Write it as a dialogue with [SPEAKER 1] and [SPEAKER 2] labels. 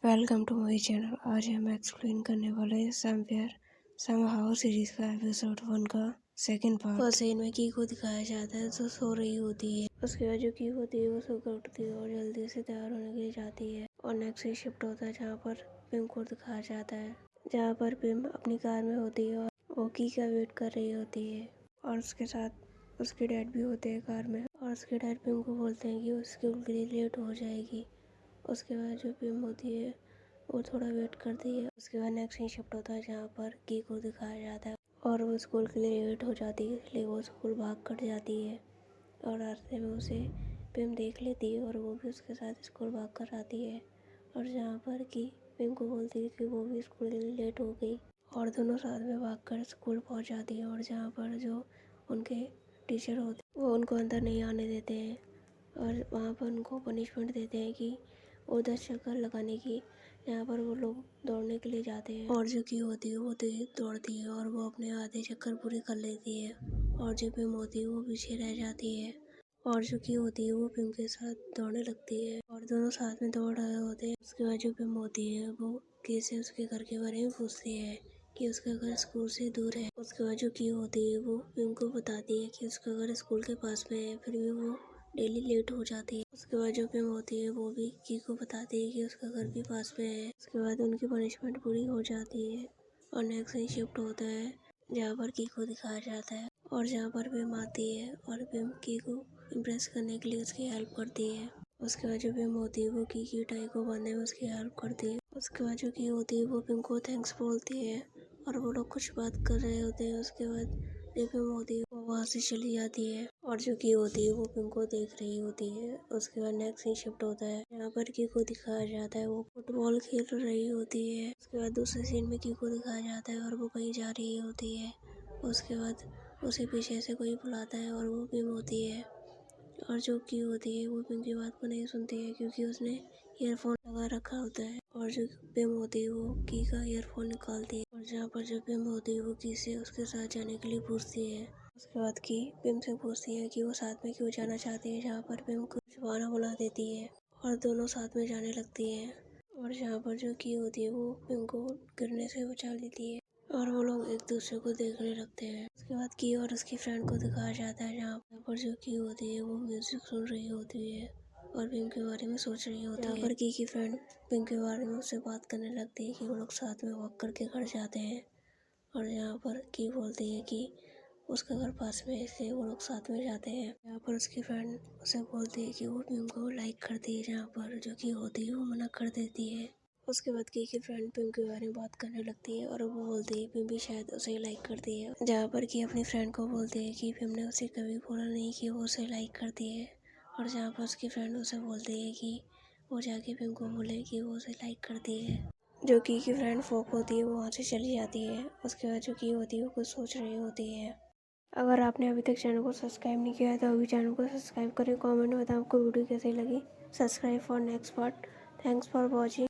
[SPEAKER 1] Welcome to my channel. आज हम explain करने वाले हैं समवेयर समहाउ सीरीज का एपिसोड 1 का सेकंड पार्ट। फर्स्ट सीन में की को दिखाया जाता है जो सो रही होती है। उसके बाद जो की होती है वो सोकर उठती है और जल्दी से तैयार होने के लिए जाती है। और नेक्स्ट सीन शिफ्ट होता है जहाँ पर पिम को दिखाया जाता है, जहाँ पर पिम अपनी कार में होती है और वो की का वेट कर रही होती है। और उसके साथ उसके डैड भी होते हैं कार में। और उसके डैड पिम को बोलते हैं कि वो स्कूल के लिए लेट हो जाएगी। उसके बाद जो पिम होती है वो थोड़ा वेट करती है। उसके बाद नेक्स्ट सीन शिफ्ट होता है जहाँ पर की को दिखाया जाता है और वो स्कूल के लिए लेट हो जाती है, इसलिए वो स्कूल भाग कर जाती है। और रास्ते में उसे पिम देख लेती है और वो भी उसके साथ स्कूल भाग कर आती है। और जहाँ पर की पिम को बोलती है कि वो भी स्कूल के लिए लेट हो गई और दोनों साथ में भाग कर स्कूल पहुँच जाती है। और जहाँ पर जो उनके टीचर होते हैं वो उनको अंदर नहीं आने देते हैं और वहाँ पर उनको पनिशमेंट देते हैं कि वो 10 चक्कर लगाने की। यहाँ पर वो लोग दौड़ने के लिए जाते हैं और जो की होती है वो तेज दौड़ती है और वो अपने आधे चक्कर पूरे कर लेती है। और जो पिम होती है वो पीछे रह जाती है और जो की होती है वो पिम के साथ दौड़ने लगती है और दोनों साथ में दौड़ रहे होते हैं। उसके बाद जो पिम होती है वो की से उसके घर के बारे में पूछती है कि उसका घर स्कूल से दूर है। उसके बाद जो की होती है वो पिम को बताती है कि उसका घर स्कूल के पास में है, फिर भी वो डेली लेट हो जाती है। उसके बाद जो पिम होती है वो भी की को बताती है कि उसका घर भी पास में है। उसके बाद उनकी पनिशमेंट पूरी हो जाती है और नेक्स्ट डे शिफ्ट होता है जहाँ पर की को दिखाया जाता है और जहाँ पर पिम आती है और पिम की को इम्प्रेस करने के लिए उसकी हेल्प करती है। उसके बाद जो पिम होती है वो की टाई को बांधने में उसकी हेल्प करती है। उसके बाद जो की होती है वो पिम को थैंक्स बोलती है और वो लोग कुछ बात कर रहे होते हैं। उसके बाद जो पिम होती है वो वहाँ से चली जाती है और जो की होती है वो पिम को देख रही होती है। उसके बाद नेक्स्ट सीन शिफ्ट होता है यहाँ पर की को दिखाया जाता है वो फुटबॉल खेल रही होती है। उसके बाद दूसरे सीन में की को दिखाया जाता है और वो कहीं जा रही होती है। उसके बाद उसे पीछे से कोई बुलाता है और वो पिम होती है और जो की होती है वो पिम की बात को नहीं सुनती है क्योंकि उसने ईयरफोन लगा रखा होता है। और जो पिम होती है वो की का ईयरफोन निकालती है और जहाँ पर जो पिम होती है वो की से उसके साथ जाने के लिए पूछती है। उसके बाद की पिम से पूछती है कि वो साथ में क्यों जाना चाहती है, जहाँ पर पिम कुछ बहाना बना देती है और दोनों साथ में जाने लगती है। और जहाँ पर जो की होती है वो पिम को गिरने से बचा लेती है और वो लोग एक दूसरे को देखने लगते हैं। उसके बाद की और उसकी फ्रेंड को दिखाया जाता है जहाँ पर जो की होती है वो म्यूजिक सुन रही होती है और पिम के बारे में सोच रही होती है। यहाँ पर की फ्रेंड पिम के बारे में उससे बात करने लगती है कि वो लोग साथ में वॉक करके घर जाते हैं। और यहाँ पर की बोलती है कि उसका घर पास में है इसलिए वो लोग साथ में जाते हैं। यहाँ पर उसकी फ्रेंड उसे बोलती है कि वो पिम को लाइक करती है, जहाँ पर जो की होती है वो मना कर देती है। उसके बाद की फ्रेंड पिम के बारे में बात करने लगती है और वो बोलती है पिम भी शायद उसे लाइक करती है, जहाँ पर की अपनी फ्रेंड को बोलती है कि पिम ने उसे कभी बोला नहीं कि वो उसे लाइक करती है। और जहाँ पर उसकी फ्रेंड उसे बोलती है कि वो जाके पिम को बोले कि वो उसे लाइक करती है। जो की फ्रेंड फोक होती है वो वहाँ से चली जाती है। उसके बाद जो की होती है वो कुछ सोच रही होती है। अगर आपने अभी तक चैनल को सब्सक्राइब नहीं किया है तो अभी चैनल को सब्सक्राइब करें। कमेंट में बताएं आपको वीडियो कैसी लगी। Subscribe for next part. Thanks for watching.